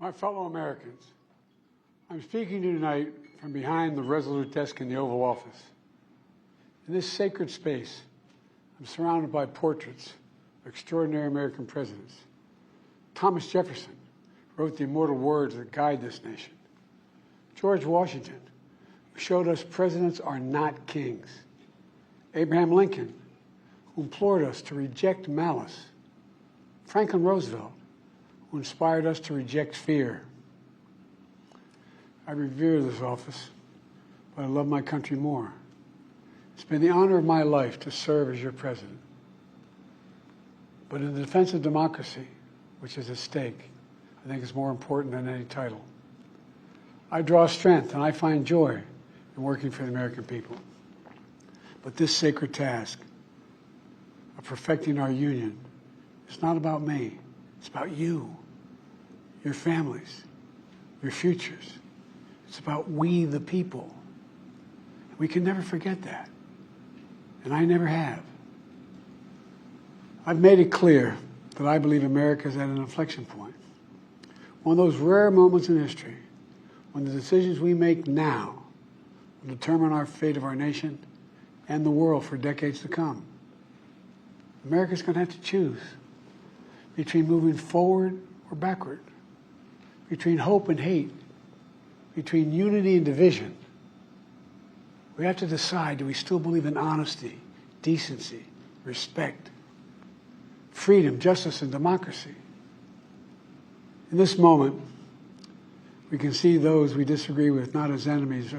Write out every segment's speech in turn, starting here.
My fellow Americans, I'm speaking to you tonight from behind the resolute desk in the Oval Office. In this sacred space, I'm surrounded by portraits of extraordinary American presidents. Thomas Jefferson wrote the immortal words that guide this nation. George Washington, who showed us presidents are not kings. Abraham Lincoln, who implored us to reject malice. Franklin Roosevelt, who inspired us to reject fear. I revere this office, but I love my country more. It's been the honor of my life to serve as your president. But in the defense of democracy, which is at stake, I think it's more important than any title. I draw strength and I find joy in working for the American people. But this sacred task of perfecting our union is not about me. It's about you, your families, your futures. It's about we, the people. We can never forget that. And I never have. I've made it clear that I believe America is at an inflection point. One of those rare moments in history when the decisions we make now will determine our fate of our nation and the world for decades to come. America's going to have to choose between moving forward or backward, between hope and hate, between unity and division. We have to decide, do we still believe in honesty, decency, respect, freedom, justice, and democracy? In this moment, we can see those we disagree with not as enemies,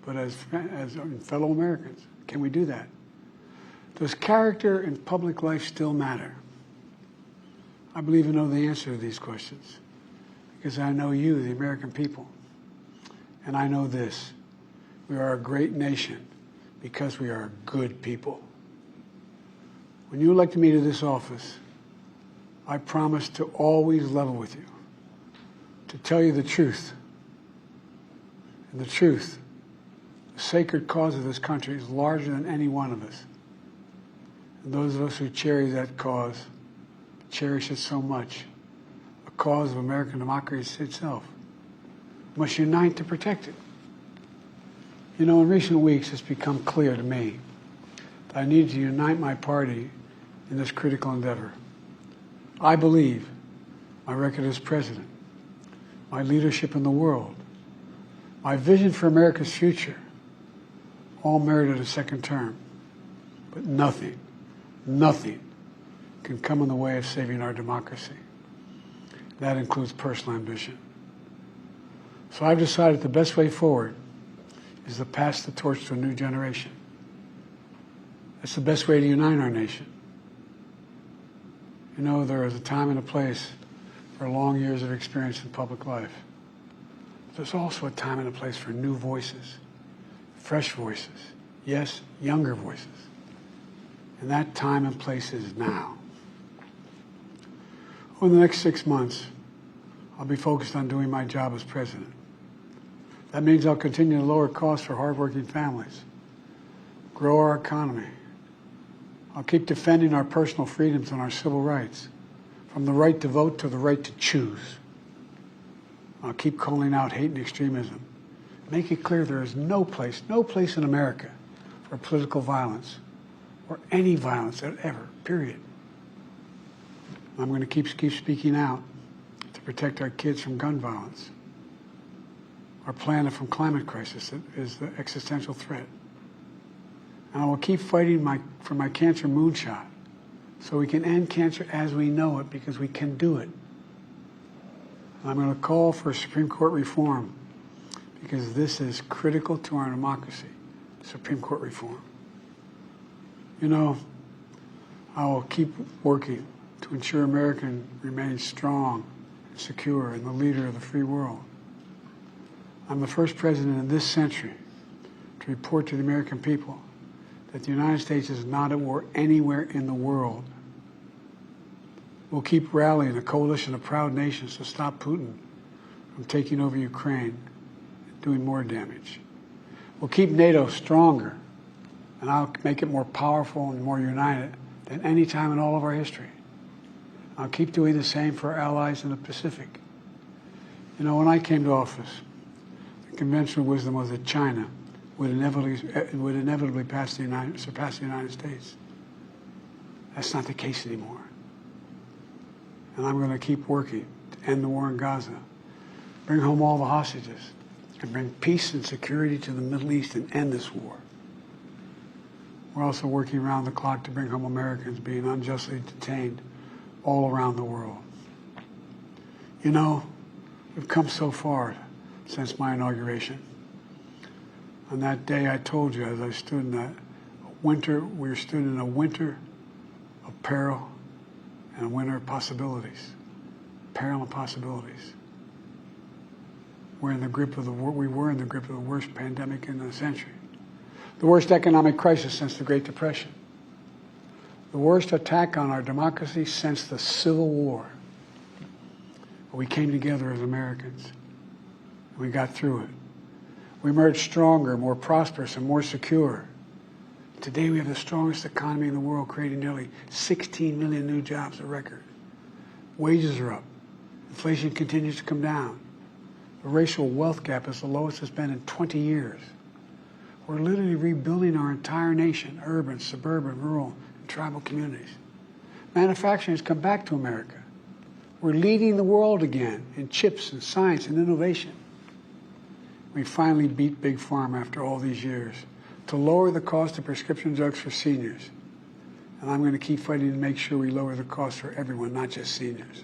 but as fellow Americans. Can we do that? Does character in public life still matter? I believe I know the answer to these questions because I know you, the American people. And I know this. We are a great nation because we are good people. When you elected me to this office, I promised to always level with you, to tell you the truth. And the truth, the sacred cause of this country is larger than any one of us. And those of us who cherish that cause, cherish it so much, a cause of American democracy itself, must unite to protect it. You know, in recent weeks, it's become clear to me that I need to unite my party in this critical endeavor. I believe my record as president, my leadership in the world, my vision for America's future, all merited a second term. But nothing can come in the way of saving our democracy. That includes personal ambition. So I've decided the best way forward is to pass the torch to a new generation. That's the best way to unite our nation. You know, there is a time and a place for long years of experience in public life. But there's also a time and a place for new voices, fresh voices, yes, younger voices. And that time and place is now. Over the next 6 months, I'll be focused on doing my job as president. That means I'll continue to lower costs for hardworking families, grow our economy. I'll keep defending our personal freedoms and our civil rights, from the right to vote to the right to choose. I'll keep calling out hate and extremism. Make it clear there is no place in America for political violence or any violence ever, period. I'm going to keep speaking out to protect our kids from gun violence, our planet from climate crisis that is the existential threat. And I will keep fighting for my cancer moonshot so we can end cancer as we know it, because we can do it. And I'm going to call for Supreme Court reform because this is critical to our democracy, Supreme Court reform. You know, I will keep working to ensure America remains strong and secure and the leader of the free world. I'm the first president in this century to report to the American people that the United States is not at war anywhere in the world. We'll keep rallying a coalition of proud nations to stop Putin from taking over Ukraine and doing more damage. We'll keep NATO stronger, and I'll make it more powerful and more united than any time in all of our history. I'll keep doing the same for our allies in the Pacific. You know, when I came to office, the conventional wisdom was that China would inevitably surpass the United States. That's not the case anymore. And I'm going to keep working to end the war in Gaza, bring home all the hostages, and bring peace and security to the Middle East and end this war. We're also working around the clock to bring home Americans being unjustly detained all around the world. You know, we've come so far since my inauguration. On that day, I told you, as I stood in that winter, we stood in a winter of peril and a winter of possibilities. Peril and possibilities. We were in the grip of the worst pandemic in the century. The worst economic crisis since the Great Depression. The worst attack on our democracy since the Civil War. But we came together as Americans. And we got through it. We emerged stronger, more prosperous, and more secure. Today we have the strongest economy in the world, creating nearly 16 million new jobs, a record. Wages are up. Inflation continues to come down. The racial wealth gap is the lowest it's been in 20 years. We're literally rebuilding our entire nation, urban, suburban, rural, and tribal communities. Manufacturing has come back to America. We're leading the world again in chips and science and innovation. We finally beat Big Pharma after all these years to lower the cost of prescription drugs for seniors. And I'm going to keep fighting to make sure we lower the cost for everyone, not just seniors.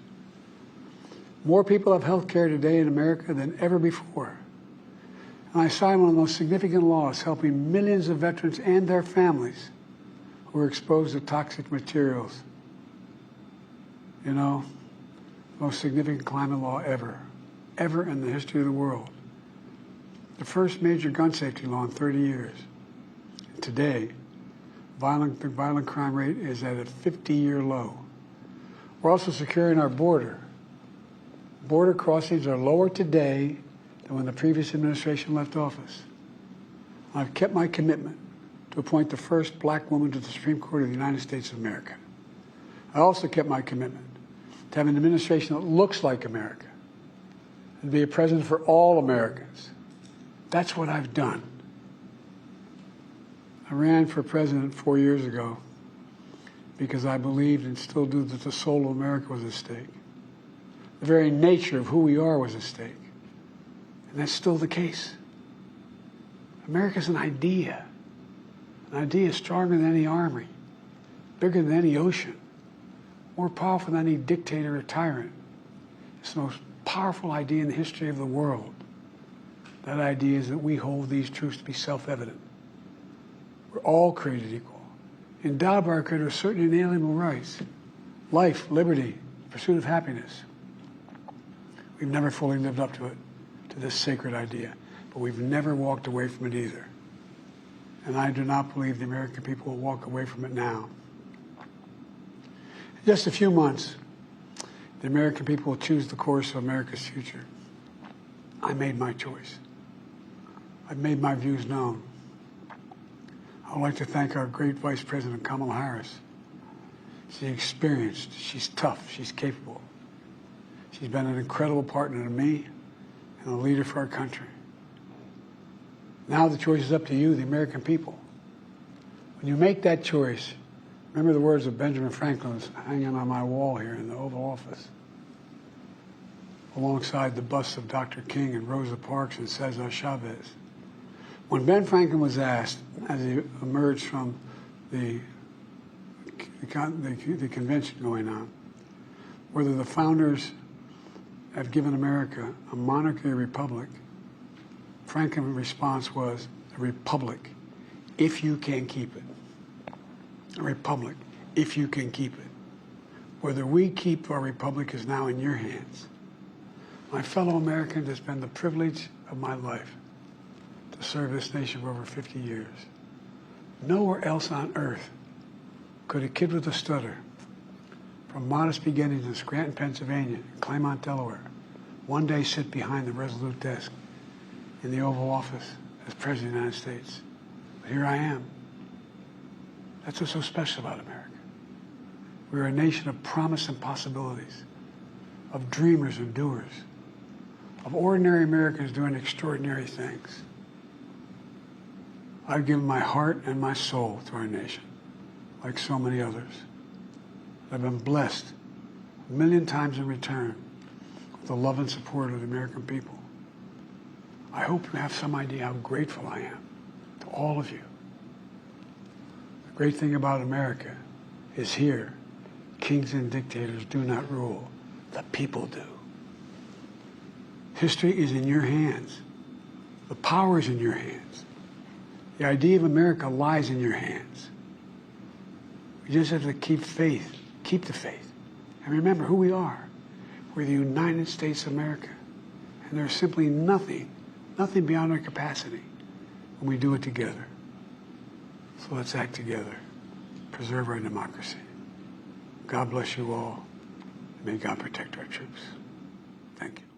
More people have health care today in America than ever before. And I signed one of the most significant laws helping millions of veterans and their families who are exposed to toxic materials. You know, the most significant climate law ever in the history of the world. The first major gun safety law in 30 years. Today, the violent crime rate is at a 50-year low. We're also securing our border. Border crossings are lower today than when the previous administration left office. I've kept my commitment to appoint the first black woman to the Supreme Court of the United States of America. I also kept my commitment to have an administration that looks like America and be a president for all Americans. That's what I've done. I ran for president 4 years ago because I believed and still do that the soul of America was at stake. The very nature of who we are was at stake. And that's still the case. America's an idea. An idea stronger than any army, bigger than any ocean, more powerful than any dictator or tyrant. It's the most powerful idea in the history of the world. That idea is that we hold these truths to be self-evident. We're all created equal, endowed by our Creator with certain inalienable rights: life, liberty, pursuit of happiness. We've never fully lived up to it, to this sacred idea, but we've never walked away from it either. And I do not believe the American people will walk away from it now. In just a few months, the American people will choose the course of America's future. I made my choice. I've made my views known. I would like to thank our great Vice President, Kamala Harris. She's experienced, she's tough, she's capable. She's been an incredible partner to me and a leader for our country. Now the choice is up to you, the American people. When you make that choice, remember the words of Benjamin Franklin hanging on my wall here in the Oval Office, alongside the busts of Dr. King and Rosa Parks and Cesar Chavez. When Ben Franklin was asked, as he emerged from the convention going on, whether the founders had given America a monarchy or republic, Franklin's response was, a republic, if you can keep it. A republic, if you can keep it. Whether we keep our republic is now in your hands. My fellow Americans, it's been the privilege of my life to serve this nation for over 50 years. Nowhere else on earth could a kid with a stutter, from modest beginnings in Scranton, Pennsylvania, and Claymont, Delaware, one day sit behind the resolute desk in the Oval Office as President of the United States. But here I am. That's what's so special about America. We're a nation of promise and possibilities, of dreamers and doers, of ordinary Americans doing extraordinary things. I've given my heart and my soul to our nation, like so many others. I've been blessed a million times in return with the love and support of the American people. I hope you have some idea how grateful I am to all of you. The great thing about America is here, kings and dictators do not rule, the people do. History is in your hands. The power is in your hands. The idea of America lies in your hands. We just have to keep faith, keep the faith, and remember who we are. We're the United States of America, and there's simply nothing beyond our capacity when we do it together. So let's act together, preserve our democracy. God bless you all, and may God protect our troops. Thank you.